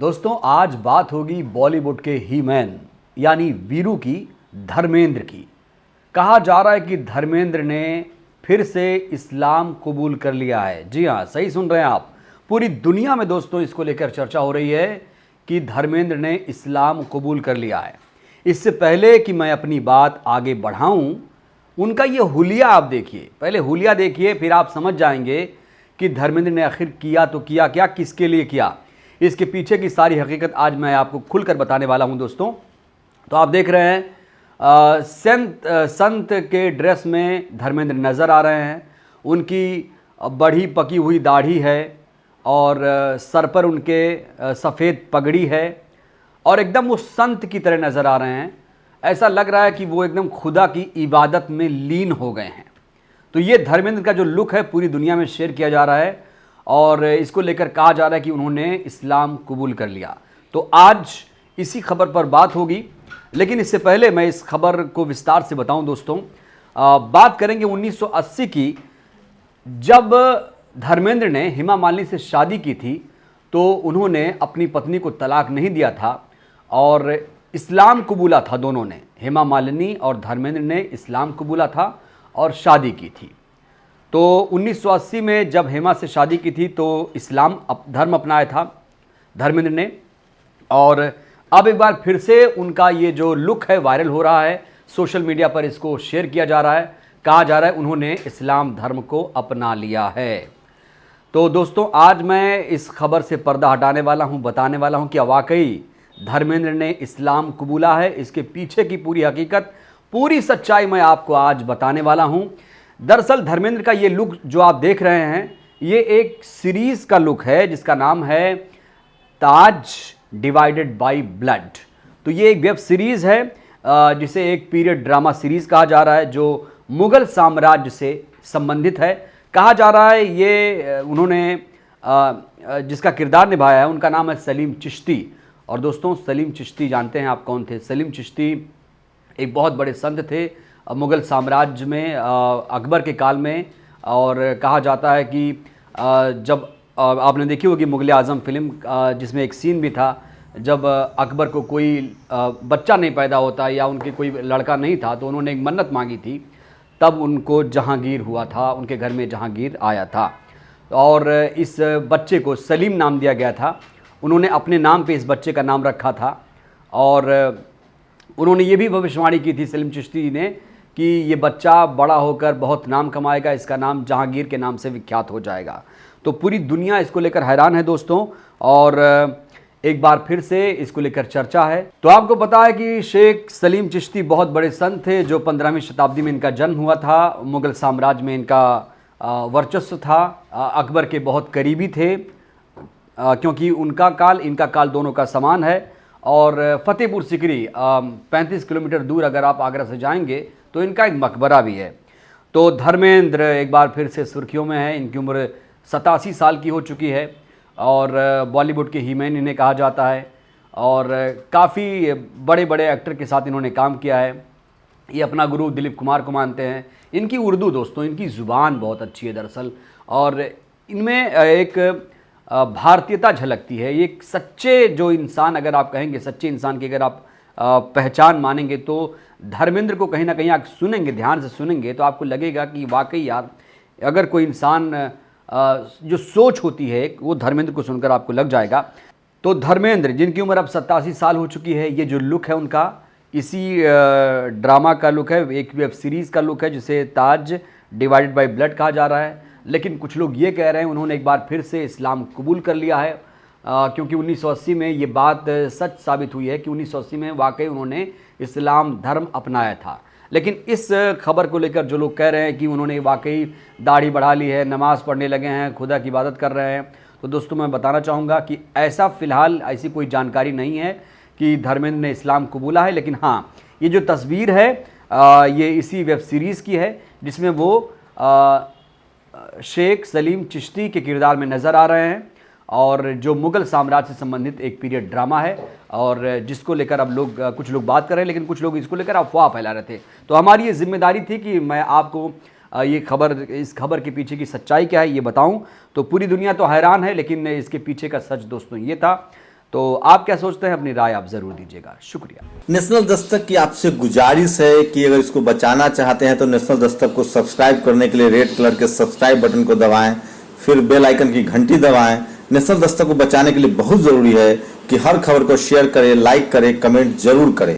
दोस्तों आज बात होगी बॉलीवुड के ही मैन यानी वीरू की, धर्मेंद्र की। कहा जा रहा है कि धर्मेंद्र ने फिर से इस्लाम कबूल कर लिया है। जी हाँ, सही सुन रहे हैं आप। पूरी दुनिया में दोस्तों इसको लेकर चर्चा हो रही है कि धर्मेंद्र ने इस्लाम कबूल कर लिया है। इससे पहले कि मैं अपनी बात आगे बढ़ाऊं, उनका ये हुलिया आप देखिए, पहले हुलिया देखिए, फिर आप समझ जाएंगे कि धर्मेंद्र ने आखिर किया तो किया क्या, किसके लिए किया। इसके पीछे की सारी हकीकत आज मैं आपको खुलकर बताने वाला हूं दोस्तों। तो आप देख रहे हैं संत के ड्रेस में धर्मेंद्र नज़र आ रहे हैं। उनकी बढ़ी पकी हुई दाढ़ी है और सर पर उनके सफ़ेद पगड़ी है और एकदम वो संत की तरह नज़र आ रहे हैं। ऐसा लग रहा है कि वो एकदम खुदा की इबादत में लीन हो गए हैं। तो ये धर्मेंद्र का जो लुक है पूरी दुनिया में शेयर किया जा रहा है और इसको लेकर कहा जा रहा है कि उन्होंने इस्लाम कबूल कर लिया। तो आज इसी खबर पर बात होगी, लेकिन इससे पहले मैं इस खबर को विस्तार से बताऊं दोस्तों। बात करेंगे 1980 की, जब धर्मेंद्र ने हेमा मालिनी से शादी की थी तो उन्होंने अपनी पत्नी को तलाक नहीं दिया था और इस्लाम कबूला था। दोनों ने, हेमा मालिनी और धर्मेंद्र ने इस्लाम कबूला था और शादी की थी। तो 1980 में जब हेमा से शादी की थी तो इस्लाम धर्म अपनाया था धर्मेंद्र ने, और अब एक बार फिर से उनका ये जो लुक है वायरल हो रहा है। सोशल मीडिया पर इसको शेयर किया जा रहा है, कहा जा रहा है उन्होंने इस्लाम धर्म को अपना लिया है। तो दोस्तों आज मैं इस खबर से पर्दा हटाने वाला हूँ, बताने वाला हूँ कि वाकई धर्मेंद्र ने इस्लाम कबूला है। इसके पीछे की पूरी हकीकत, पूरी सच्चाई मैं आपको आज बताने वाला हूँ। दरअसल धर्मेंद्र का ये लुक जो आप देख रहे हैं, ये एक सीरीज़ का लुक है जिसका नाम है ताज डिवाइडेड बाय ब्लड। तो ये एक वेब सीरीज़ है जिसे एक पीरियड ड्रामा सीरीज़ कहा जा रहा है, जो मुग़ल साम्राज्य से संबंधित है। कहा जा रहा है ये उन्होंने जिसका किरदार निभाया है उनका नाम है सलीम चिश्ती। और दोस्तों सलीम चिश्ती जानते हैं आप कौन थे? सलीम चिश्ती एक बहुत बड़े संत थे मुग़ल साम्राज्य में अकबर के काल में। और कहा जाता है कि जब आपने देखी होगी मुग़ल आज़म फिल्म, जिसमें एक सीन भी था जब अकबर को कोई बच्चा नहीं पैदा होता या उनके कोई लड़का नहीं था तो उन्होंने एक मन्नत मांगी थी, तब उनको जहांगीर हुआ था, उनके घर में जहांगीर आया था और इस बच्चे को सलीम नाम दिया गया था। उन्होंने अपने नाम पे इस बच्चे का नाम रखा था और उन्होंने ये भी भविष्यवाणी की थी सलीम चिश्ती ने कि ये बच्चा बड़ा होकर बहुत नाम कमाएगा, इसका नाम जहांगीर के नाम से विख्यात हो जाएगा। तो पूरी दुनिया इसको लेकर हैरान है दोस्तों और एक बार फिर से इसको लेकर चर्चा है। तो आपको पता है कि शेख सलीम चिश्ती बहुत बड़े संत थे, जो 15वीं शताब्दी में इनका जन्म हुआ था। मुग़ल साम्राज्य में इनका वर्चस्व था, अकबर के बहुत करीबी थे क्योंकि उनका काल इनका काल दोनों का समान है। और फतेहपुर सिकरी 35 किलोमीटर दूर अगर आप आगरा से जाएंगे तो इनका एक मकबरा भी है। तो धर्मेंद्र एक बार फिर से सुर्खियों में है। इनकी उम्र 87 साल की हो चुकी है और बॉलीवुड के हीमैन इन्हें कहा जाता है और काफ़ी बड़े बड़े एक्टर के साथ इन्होंने काम किया है। ये अपना गुरु दिलीप कुमार को मानते हैं। इनकी उर्दू दोस्तों, इनकी ज़ुबान बहुत अच्छी है दरअसल और इनमें एक भारतीयता झलकती है। ये सच्चे जो इंसान, अगर आप कहेंगे सच्चे इंसान की अगर आप पहचान मानेंगे तो धर्मेंद्र को कहीं ना कहीं आप सुनेंगे, ध्यान से सुनेंगे तो आपको लगेगा कि वाकई यार अगर कोई इंसान जो सोच होती है वो धर्मेंद्र को सुनकर आपको लग जाएगा। तो धर्मेंद्र जिनकी उम्र अब 87 साल हो चुकी है, ये जो लुक है उनका इसी ड्रामा का लुक है, एक वेब सीरीज़ का लुक है जिसे ताज डिवाइडेड बाय ब्लड कहा जा रहा है। लेकिन कुछ लोग ये कह रहे हैं उन्होंने एक बार फिर से इस्लाम कबूल कर लिया है क्योंकि 1980 में ये बात सच साबित हुई है कि 1980 में वाकई उन्होंने इस्लाम धर्म अपनाया था। लेकिन इस खबर को लेकर जो लोग कह रहे हैं कि उन्होंने वाकई दाढ़ी बढ़ा ली है, नमाज़ पढ़ने लगे हैं, खुदा की इबादत कर रहे हैं, तो दोस्तों मैं बताना चाहूँगा कि ऐसा फ़िलहाल ऐसी कोई जानकारी नहीं है कि धर्मेंद्र ने इस्लाम कबूला है। लेकिन हाँ, ये जो तस्वीर है ये इसी वेब सीरीज़ की है जिसमें वो शेख सलीम चिश्ती के किरदार में नज़र आ रहे हैं और जो मुग़ल साम्राज्य से संबंधित एक पीरियड ड्रामा है और जिसको लेकर अब कुछ लोग बात कर रहे हैं, लेकिन कुछ लोग इसको लेकर अफवाह फैला रहे थे। तो हमारी ये जिम्मेदारी थी कि मैं आपको इस खबर के पीछे की सच्चाई क्या है ये बताऊं। तो पूरी दुनिया तो हैरान है, लेकिन इसके पीछे का सच दोस्तों ये था। तो आप क्या सोचते हैं, अपनी राय आप जरूर दीजिएगा। शुक्रिया। नेशनल दस्तक की आपसे गुजारिश है कि अगर इसको बचाना चाहते हैं तो नेशनल दस्तक को सब्सक्राइब करने के लिए रेड कलर के सब्सक्राइब बटन को दबाएं, फिर बेल आइकन की घंटी दबाएं। नेशनल दस्तक को बचाने के लिए बहुत जरूरी है कि हर खबर को शेयर करें, लाइक करें, कमेंट जरूर करें।